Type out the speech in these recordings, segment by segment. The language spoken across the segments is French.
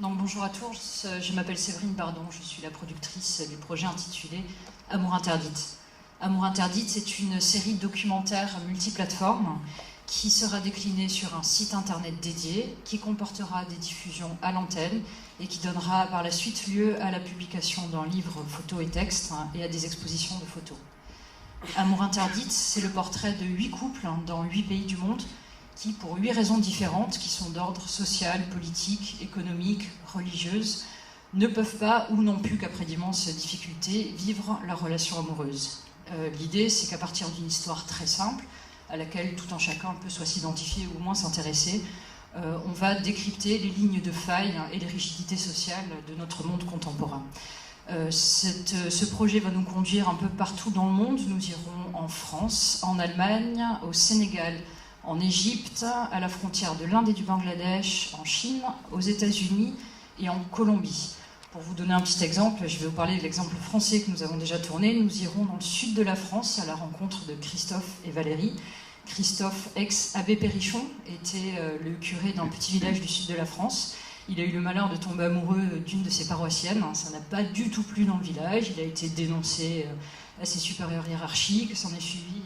Donc, bonjour à tous, je m'appelle Séverine Bardon, je suis la productrice du projet intitulé Amour interdite. Amour interdite, c'est une série de documentaires multiplateformes qui sera déclinée sur un site internet dédié, qui comportera des diffusions à l'antenne et qui donnera par la suite lieu à la publication d'un livre photos et textes et à des expositions de photos. Amour interdite, c'est le portrait de 8 couples dans 8 pays du monde qui, pour 8 raisons différentes, qui sont d'ordre social, politique, économique, religieuse, ne peuvent pas ou n'ont pu, qu'après d'immenses difficultés, vivre leur relation amoureuse. L'idée, c'est qu'à partir d'une histoire très simple, à laquelle tout un chacun peut soit s'identifier ou au moins s'intéresser, on va décrypter les lignes de faille et les rigidités sociales de notre monde contemporain. Ce projet va nous conduire un peu partout dans le monde. Nous irons en France, en Allemagne, au Sénégal, en Égypte, à la frontière de l'Inde et du Bangladesh, en Chine, aux États-Unis et en Colombie. Pour vous donner un petit exemple, je vais vous parler de l'exemple français que nous avons déjà tourné. Nous irons dans le sud de la France à la rencontre de Christophe et Valérie. Christophe, ex-abbé Périchon, était le curé d'un petit village du sud de la France. Il a eu le malheur de tomber amoureux d'une de ses paroissiennes. Ça n'a pas du tout plu dans le village. Il a été dénoncé à ses supérieurs hiérarchiques. S'en est suivi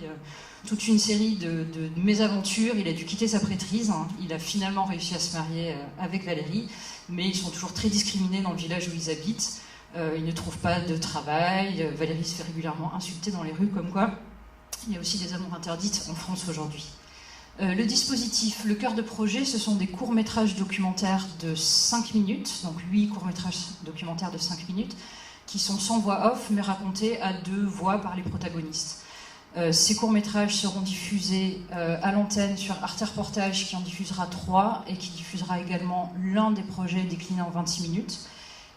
toute une série de mésaventures. Il a dû quitter sa prêtrise. Il a finalement réussi à se marier avec Valérie, mais ils sont toujours très discriminés dans le village où ils habitent. Ils ne trouvent pas de travail. Valérie se fait régulièrement insulter dans les rues, comme quoi il y a aussi des amours interdites en France aujourd'hui. Le dispositif, le cœur de projet, ce sont des courts-métrages documentaires de 5 minutes, donc 8 courts-métrages documentaires de 5 minutes, qui sont sans voix off, mais racontés à 2 voix par les protagonistes. Ces courts-métrages seront diffusés à l'antenne sur Arte Reportage, qui en diffusera 3, et qui diffusera également l'un des projets déclinés en 26 minutes.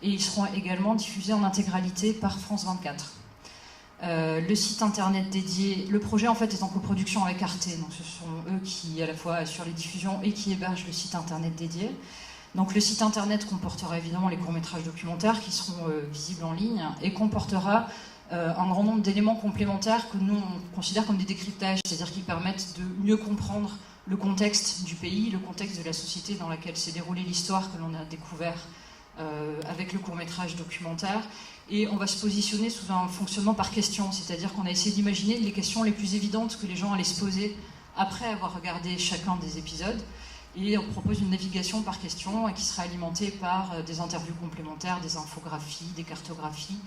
Et ils seront également diffusés en intégralité par France 24. Le site internet dédié, le projet en fait est en coproduction avec Arte, donc ce sont eux qui à la fois assurent les diffusions et qui hébergent le site internet dédié. Donc le site internet comportera évidemment les courts-métrages documentaires qui seront visibles en ligne et comportera un grand nombre d'éléments complémentaires que nous on considère comme des décryptages, c'est-à-dire qui permettent de mieux comprendre le contexte du pays, le contexte de la société dans laquelle s'est déroulée l'histoire que l'on a découvert avec le court-métrage documentaire. Et on va se positionner sous un fonctionnement par questions, c'est-à-dire qu'on a essayé d'imaginer les questions les plus évidentes que les gens allaient se poser après avoir regardé chacun des épisodes. Et on propose une navigation par questions qui sera alimentée par des interviews complémentaires, des infographies, des cartographies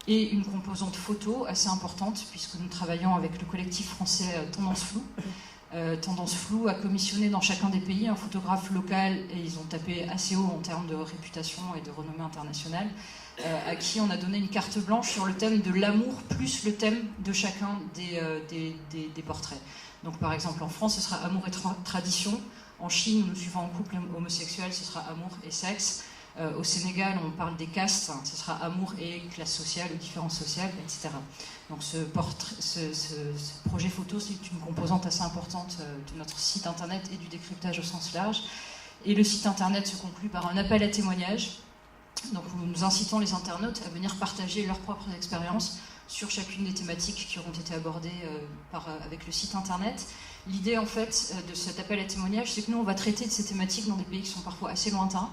et une composante photo assez importante puisque nous travaillons avec le collectif français Tendance Floue. Tendance Floue a commissionné dans chacun des pays un photographe local et ils ont tapé assez haut en termes de réputation et de renommée internationale, à qui on a donné une carte blanche sur le thème de l'amour plus le thème de chacun des portraits. Donc par exemple en France ce sera amour et tradition, en Chine où nous suivons un couple homosexuel ce sera amour et sexe, au Sénégal on parle des castes, ce sera amour et classe sociale ou différence sociale, etc. Donc ce projet photo, c'est une composante assez importante de notre site internet et du décryptage au sens large. Et le site internet se conclut par un appel à témoignages. Donc nous incitons les internautes à venir partager leurs propres expériences sur chacune des thématiques qui auront été abordées avec le site internet. L'idée en fait de cet appel à témoignages, c'est que nous on va traiter de ces thématiques dans des pays qui sont parfois assez lointains.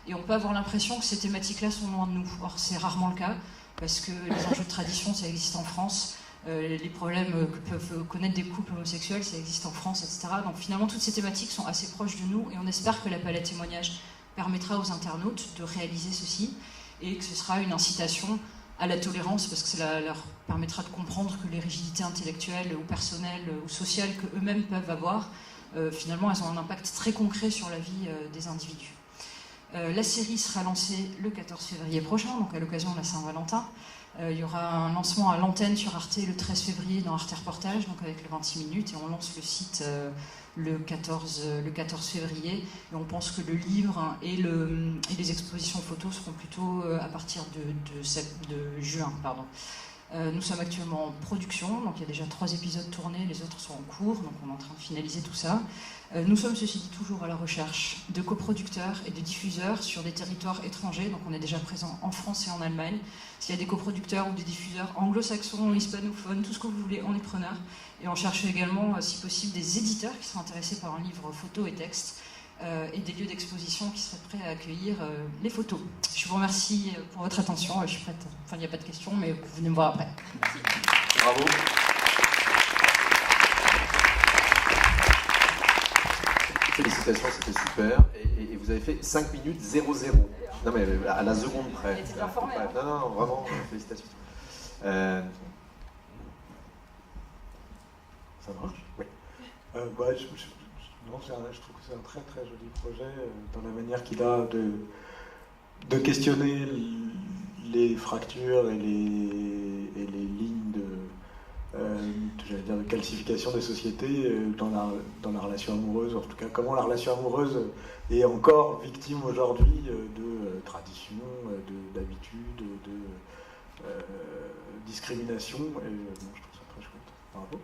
Et on peut avoir l'impression que ces thématiques-là sont loin de nous. Or c'est rarement le cas. Parce que les enjeux de tradition, ça existe en France, les problèmes que peuvent connaître des couples homosexuels, ça existe en France, etc. Donc finalement, toutes ces thématiques sont assez proches de nous et on espère que l'appel à témoignage permettra aux internautes de réaliser ceci et que ce sera une incitation à la tolérance parce que cela leur permettra de comprendre que les rigidités intellectuelles ou personnelles ou sociales qu'eux-mêmes peuvent avoir, finalement, elles ont un impact très concret sur la vie des individus. La série sera lancée le 14 février prochain, donc à l'occasion de la Saint-Valentin. Il y aura un lancement à l'antenne sur Arte le 13 février dans Arte Reportage, donc avec les 26 minutes, et on lance le site le 14 février. Et on pense que le livre et les expositions photos seront plutôt à partir de juin. Nous sommes actuellement en production, donc il y a déjà 3 épisodes tournés, les autres sont en cours, donc on est en train de finaliser tout ça. Nous sommes ceci dit toujours à la recherche de coproducteurs et de diffuseurs sur des territoires étrangers, donc on est déjà présent en France et en Allemagne. S'il y a des coproducteurs ou des diffuseurs anglo-saxons, hispanophones, tout ce que vous voulez, on est preneur. Et on cherche également, si possible, des éditeurs qui seraient intéressés par un livre photo et texte. et des lieux d'exposition qui seraient prêts à accueillir les photos. Je vous remercie pour votre attention. Je suis prête. Enfin, il n'y a pas de questions, mais vous venez me voir après. Merci. Bravo. Félicitations, c'était super. Et vous avez fait 5 minutes 00. Non mais à la seconde près. Elle était bien formée. Non, vraiment, félicitations. Ça marche? Oui. Non, je trouve que c'est un très très joli projet dans la manière qu'il a de questionner les fractures et les lignes de calcification des sociétés dans la relation amoureuse. En tout cas, comment la relation amoureuse est encore victime aujourd'hui de traditions, d'habitudes, de discrimination. Et je trouve ça très chouette. Bravo.